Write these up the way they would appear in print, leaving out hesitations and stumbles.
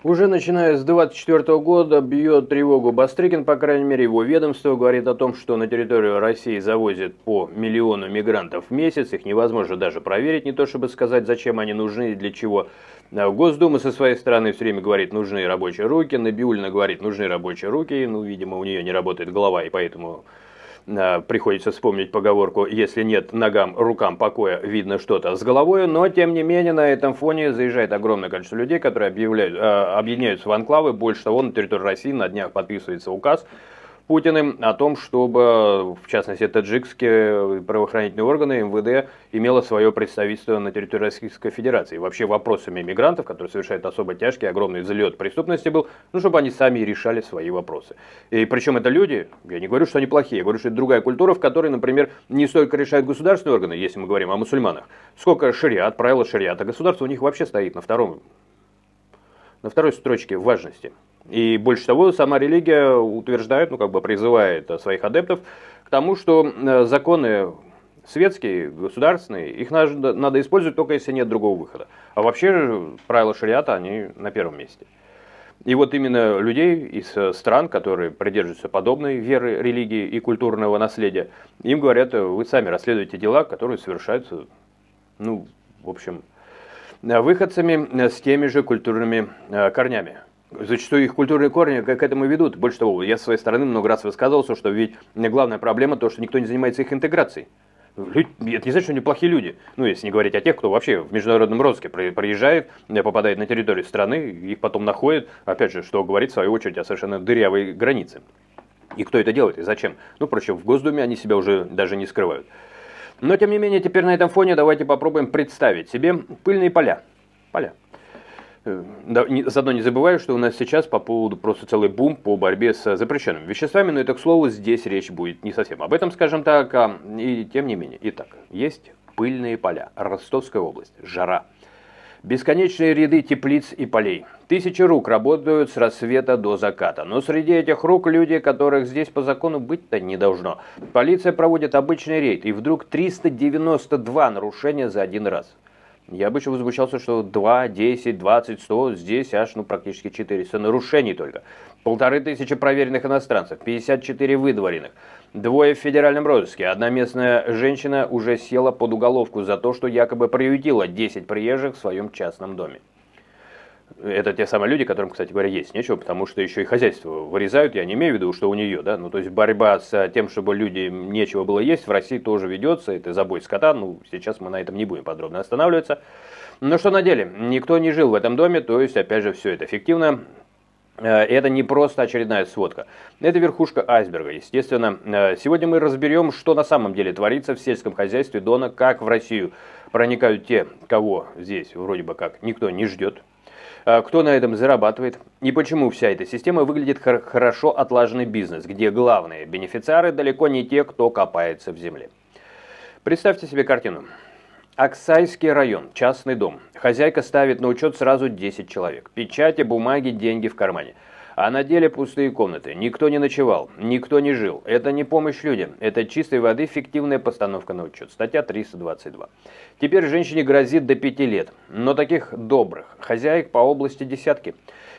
Уже начиная с 2024 года бьет тревогу Бастрыкин, по крайней мере, его ведомство говорит о том, что на территорию России завозят по миллиону мигрантов в месяц, их невозможно даже проверить, не то чтобы сказать, зачем они нужны и для чего. Госдума со своей стороны все время говорит, нужны рабочие руки, Набиуллина говорит, нужны рабочие руки, ну, видимо, у нее не работает голова, и поэтому приходится вспомнить поговорку «если нет ногам, рукам покоя, видно что-то с головой», но тем не менее на этом фоне заезжает огромное количество людей, которые объединяются в анклавы. Больше того, на территории России на днях подписывается указ Путиным о том, чтобы, в частности, таджикские правоохранительные органы, МВД, имело свое представительство на территории Российской Федерации. Вообще вопросами мигрантов, которые совершают особо тяжкий, огромный взлет преступности был, ну, чтобы они сами решали свои вопросы. И причем это люди, я не говорю, что они плохие, я говорю, что это другая культура, в которой, например, не столько решают государственные органы, если мы говорим о мусульманах, сколько шариат, правила шариата. Государство у них вообще стоит на второй строчке важности. И больше того, сама религия утверждает, призывает своих адептов к тому, что законы светские, государственные, их надо использовать только если нет другого выхода. А вообще правила шариата, они на первом месте. И вот именно людей из стран, которые придерживаются подобной веры, религии и культурного наследия, им говорят, вы сами расследуете дела, которые совершаются, выходцами с теми же культурными корнями. Зачастую их культурные корни к этому ведут. Больше того, я со своей стороны много раз высказывался, что ведь главная проблема то, что никто не занимается их интеграцией. Это не значит, что они плохие люди. Если не говорить о тех, кто вообще в международном розыске приезжает, попадает на территорию страны, их потом находят, опять же, что говорит в свою очередь о совершенно дырявой границе. И кто это делает и зачем? Впрочем, в Госдуме они себя уже даже не скрывают. Но, тем не менее, теперь на этом фоне давайте попробуем представить себе пыльные поля. Заодно не забываю, что у нас сейчас по поводу просто целый бум по борьбе с запрещенными веществами, но это, к слову, здесь речь будет не совсем об этом, скажем так, и тем не менее. Итак, есть пыльные поля, Ростовская область, жара. Бесконечные ряды теплиц и полей. Тысячи рук работают с рассвета до заката. Но среди этих рук люди, которых здесь по закону быть-то не должно. Полиция проводит обычный рейд, и вдруг 392 нарушения за один раз. Я обычно возмущался, что 2, 10, 20, 100, здесь аж практически 400 нарушений только. 1500 проверенных иностранцев, 54 выдворенных, 2 в федеральном розыске. Одна местная женщина уже села под уголовку за то, что якобы приютила 10 приезжих в своем частном доме. Это те самые люди, которым, кстати говоря, есть нечего, потому что еще и хозяйство вырезают. Я не имею в виду, что у нее, да, то есть борьба с тем, чтобы людям нечего было есть, в России тоже ведется, это забой скота, сейчас мы на этом не будем подробно останавливаться. Но что на деле? Никто не жил в этом доме, то есть, опять же, все это фиктивно. Это не просто очередная сводка, это верхушка айсберга, естественно. Сегодня мы разберем, что на самом деле творится в сельском хозяйстве Дона, как в Россию проникают те, кого здесь вроде бы как никто не ждет. Кто на этом зарабатывает и почему вся эта система выглядит хорошо отлаженный бизнес, где главные бенефициары далеко не те, кто копается в земле. Представьте себе картину. Аксайский район, частный дом. Хозяйка ставит на учет сразу 10 человек. Печати, бумаги, деньги в кармане. А на деле пустые комнаты. Никто не ночевал, никто не жил. Это не помощь людям. Это чистой воды фиктивная постановка на учет. Статья 322. Теперь женщине грозит до 5 лет. Но таких добрых хозяек по области десятки.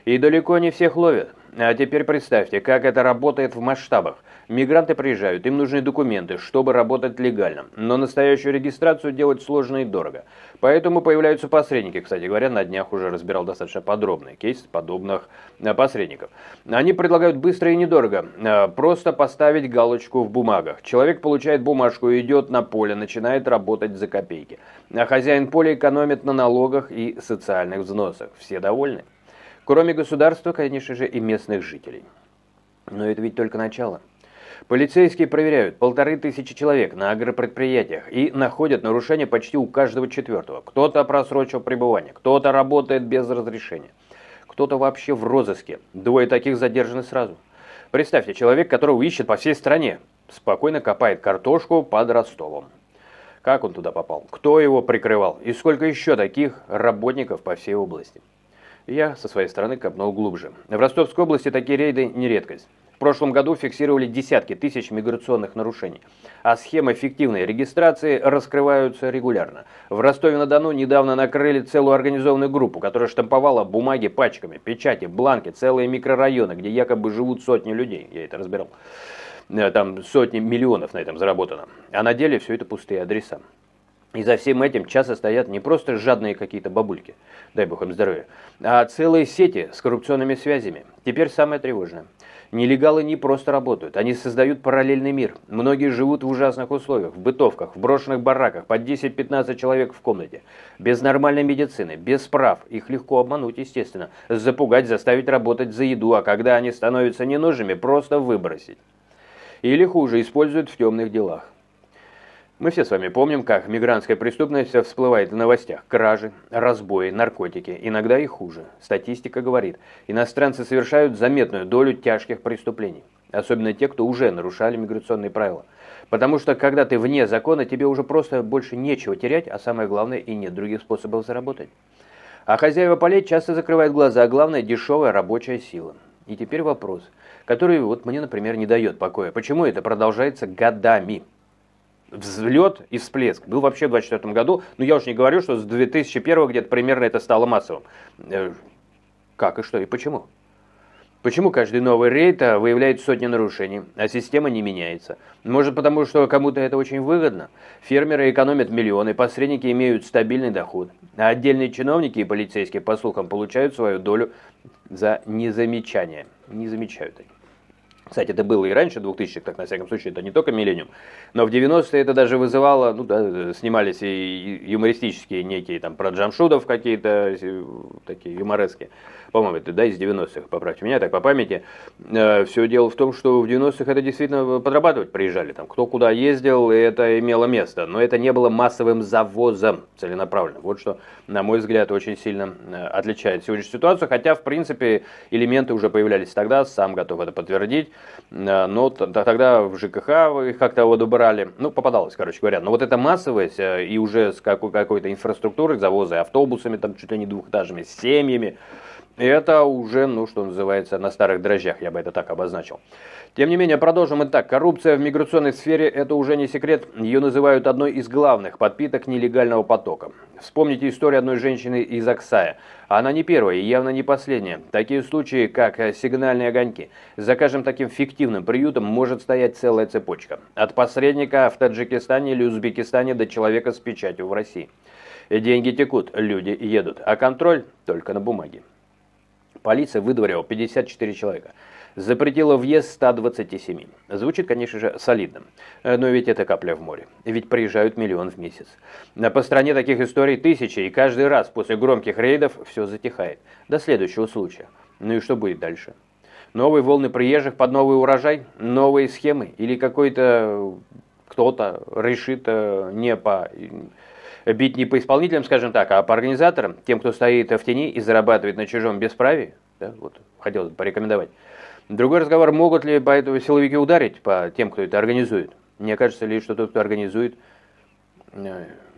И далеко не всех ловят. А теперь представьте, как это работает в масштабах. Мигранты приезжают, им нужны документы, чтобы работать легально. Но настоящую регистрацию делать сложно и дорого. Поэтому появляются посредники. Кстати говоря, на днях уже разбирал достаточно подробный кейс подобных посредников. Они предлагают быстро и недорого. Просто поставить галочку в бумагах. Человек получает бумажку, идет на поле, начинает работать за копейки. А хозяин поля экономит на налогах и социальных взносах. Все довольны? Кроме государства, конечно же, и местных жителей. Но это ведь только начало. Полицейские проверяют 1500 человек на агропредприятиях и находят нарушения почти у каждого четвертого. Кто-то просрочил пребывание, кто-то работает без разрешения, кто-то вообще в розыске. 2 таких задержаны сразу. Представьте, человек, которого ищет по всей стране, спокойно копает картошку под Ростовом. Как он туда попал? Кто его прикрывал? И сколько еще таких работников по всей области? Я со своей стороны копнул глубже. В Ростовской области такие рейды не редкость. В прошлом году фиксировали десятки тысяч миграционных нарушений, а схемы фиктивной регистрации раскрываются регулярно. В Ростове-на-Дону недавно накрыли целую организованную группу, которая штамповала бумаги пачками, печати, бланки, целые микрорайоны, где якобы живут сотни людей. Я это разбирал. Там сотни миллионов на этом заработано. А на деле все это пустые адреса. И за всем этим часто стоят не просто жадные какие-то бабульки, дай бог им здоровья, а целые сети с коррупционными связями. Теперь самое тревожное. Нелегалы не просто работают, они создают параллельный мир. Многие живут в ужасных условиях, в бытовках, в брошенных бараках, по 10-15 человек в комнате. Без нормальной медицины, без прав. Их легко обмануть, естественно. Запугать, заставить работать за еду, а когда они становятся ненужными, просто выбросить. Или хуже, используют в темных делах. Мы все с вами помним, как мигрантская преступность всплывает в новостях. Кражи, разбои, наркотики, иногда и хуже. Статистика говорит, иностранцы совершают заметную долю тяжких преступлений. Особенно те, кто уже нарушали миграционные правила. Потому что, когда ты вне закона, тебе уже просто больше нечего терять, а самое главное, и нет других способов заработать. А хозяева полей часто закрывают глаза, а главное, дешевая рабочая сила. И теперь вопрос, который вот мне, например, не дает покоя. Почему это продолжается годами? Взлет и всплеск был вообще в 2024 году, но я уж не говорю, что с 2001 где-то примерно это стало массовым. Как и что и почему? Почему каждый новый рейд выявляет сотни нарушений, а система не меняется? Может потому, что кому-то это очень выгодно? Фермеры экономят миллионы, посредники имеют стабильный доход, а отдельные чиновники и полицейские, по слухам, получают свою долю за незамечание. Не замечают они. Кстати, это было и раньше 2000-х, так на всяком случае, это не только «Миллениум». Но в 90-е это даже вызывало, ну да, снимались и юмористические некие, там, про джамшудов какие-то, такие юморески. По-моему, это, да, из 90-х, поправьте меня, так по памяти. Все дело в том, что в 90-х это действительно подрабатывать приезжали. Там, кто куда ездил, и это имело место. Но это не было массовым завозом целенаправленно. Вот что, на мой взгляд, очень сильно отличает сегодняшнюю ситуацию. Хотя, в принципе, элементы уже появлялись тогда, сам готов это подтвердить. Но тогда в ЖКХ их как-то удобрали. Ну, попадалось, короче говоря. Но вот эта массовость и уже с какой-то инфраструктурой, завозы автобусами, там чуть ли не двухэтажными, с семьями, это уже, ну, что называется, на старых дрожжах, я бы это так обозначил. Тем не менее, продолжим и так. Коррупция в миграционной сфере – это уже не секрет. Ее называют одной из главных подпиток нелегального потока. Вспомните историю одной женщины из Аксая. Она не первая и явно не последняя. Такие случаи, как сигнальные огоньки. За каждым таким фиктивным приютом может стоять целая цепочка. От посредника в Таджикистане или Узбекистане до человека с печатью в России. Деньги текут, люди едут, а контроль только на бумаге. Полиция выдворила 54 человека. Запретила въезд 127. Звучит, конечно же, солидно. Но ведь это капля в море. Ведь приезжают миллион в месяц. По стране таких историй тысячи, и каждый раз после громких рейдов все затихает. До следующего случая. Ну и что будет дальше? Новые волны приезжих под новый урожай? Новые схемы? Или какой-то кто-то решит бить не по исполнителям, скажем так, а по организаторам, тем, кто стоит в тени и зарабатывает на чужом бесправии? Да, вот, хотелось бы порекомендовать. Другой разговор, могут ли поэтому силовики ударить по тем, кто это организует? Мне кажется ли, что тот, кто организует,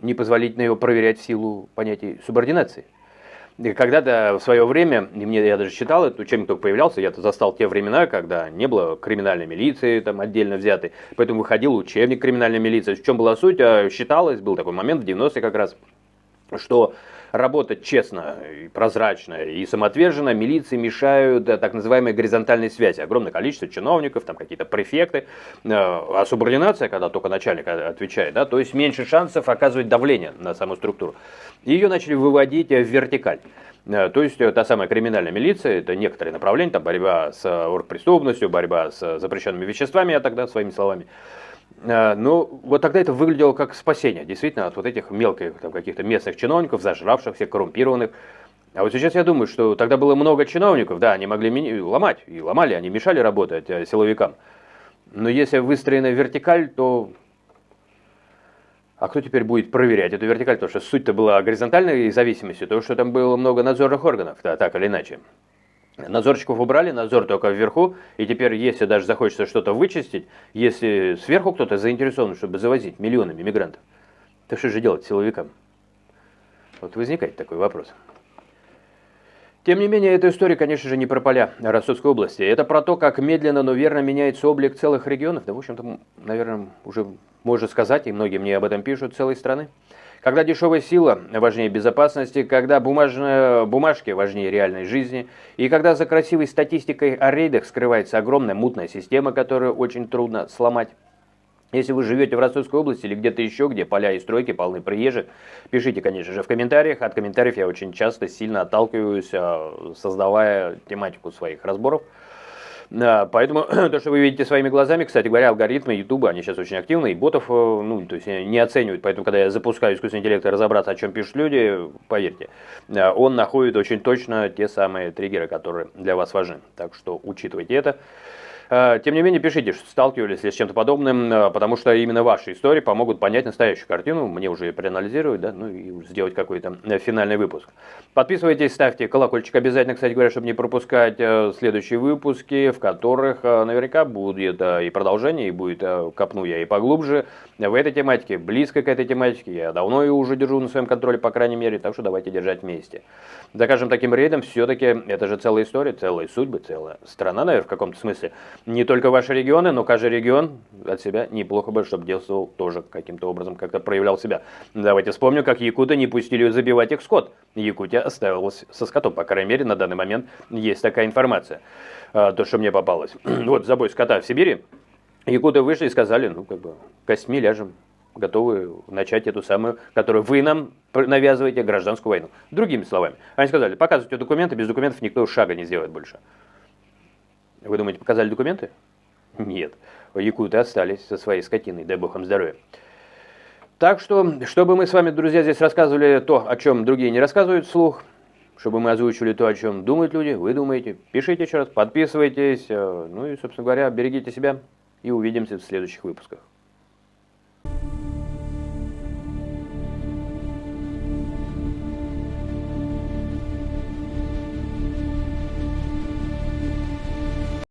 непозволительно его проверять в силу понятий субординации? Когда-то в свое время, я даже читал, этот учебник только появлялся, я-то застал те времена, когда не было криминальной милиции там отдельно взятой, поэтому выходил учебник криминальной милиции. В чем была суть? Считалось, был такой момент в 90-е как раз, что работать честно, и прозрачно и самоотверженно милиции мешают так называемые горизонтальные связи. Огромное количество чиновников, там какие-то префекты, а субординация, когда только начальник отвечает, да, то есть меньше шансов оказывать давление на саму структуру. Ее начали выводить в вертикаль. То есть та самая криминальная милиция, это некоторые направления, там борьба с оргпреступностью, борьба с запрещенными веществами, я тогда своими словами. Но вот тогда это выглядело как спасение, действительно, от вот этих мелких там, каких-то местных чиновников, зажравшихся, коррумпированных. А вот сейчас я думаю, что тогда было много чиновников, да, они могли ломать, и ломали, они мешали работать силовикам. Но если выстроена вертикаль, то... А кто теперь будет проверять эту вертикаль? Потому что суть-то была горизонтальной зависимости, то, что там было много надзорных органов, да, так или иначе. Надзорщиков убрали, надзор только вверху, и теперь, если даже захочется что-то вычистить, если сверху кто-то заинтересован, чтобы завозить миллионами мигрантов, то что же делать силовикам? Вот возникает такой вопрос. Тем не менее, эта история, конечно же, не про поля Ростовской области. Это про то, как медленно, но верно меняется облик целых регионов. Да, в общем-то, наверное, уже можно сказать, и многие мне об этом пишут, целой страны. Когда дешевая сила важнее безопасности, когда бумажки важнее реальной жизни, и когда за красивой статистикой о рейдах скрывается огромная мутная система, которую очень трудно сломать. Если вы живете в Ростовской области или где-то еще, где поля и стройки полны приезжих, пишите, конечно же, в комментариях. От комментариев я очень часто сильно отталкиваюсь, создавая тематику своих разборов. Поэтому то, что вы видите своими глазами, кстати говоря, алгоритмы YouTube, они сейчас очень активны, и ботов, то есть не оценивают. Поэтому, когда я запускаю искусственный интеллект и разобраться, о чем пишут люди, поверьте, он находит очень точно те самые триггеры, которые для вас важны. Так что учитывайте это. Тем не менее, пишите, что сталкивались ли с чем-то подобным, потому что именно ваши истории помогут понять настоящую картину, мне уже проанализировать, да, ну и сделать какой-то финальный выпуск. Подписывайтесь, ставьте колокольчик обязательно, кстати говоря, чтобы не пропускать следующие выпуски, в которых наверняка будет и продолжение, и будет копну я и поглубже в этой тематике, близко к этой тематике. Я давно ее уже держу на своем контроле, по крайней мере, так что давайте держать вместе. За каждым таким рейдом все-таки это же целая история, целые судьбы, целая страна, наверное, в каком-то смысле. Не только ваши регионы, но каждый регион от себя неплохо бы, чтобы действовал тоже каким-то образом, как-то проявлял себя. Давайте вспомним, как якуты не пустили забивать их скот. Якутия оставилась со скотом, по крайней мере, на данный момент есть такая информация, то, что мне попалось. Вот забой скота в Сибири, якуты вышли и сказали, костьми ляжем, готовы начать эту самую, которую вы нам навязываете, гражданскую войну. Другими словами, они сказали, показывайте документы, без документов никто шага не сделает больше. Вы думаете, показали документы? Нет. Якуты остались со своей скотиной, дай бог им здоровья. Так что, чтобы мы с вами, друзья, здесь рассказывали то, о чем другие не рассказывают вслух, чтобы мы озвучивали то, о чем думают люди, вы думаете, пишите еще раз, подписывайтесь, ну и, собственно говоря, берегите себя и увидимся в следующих выпусках.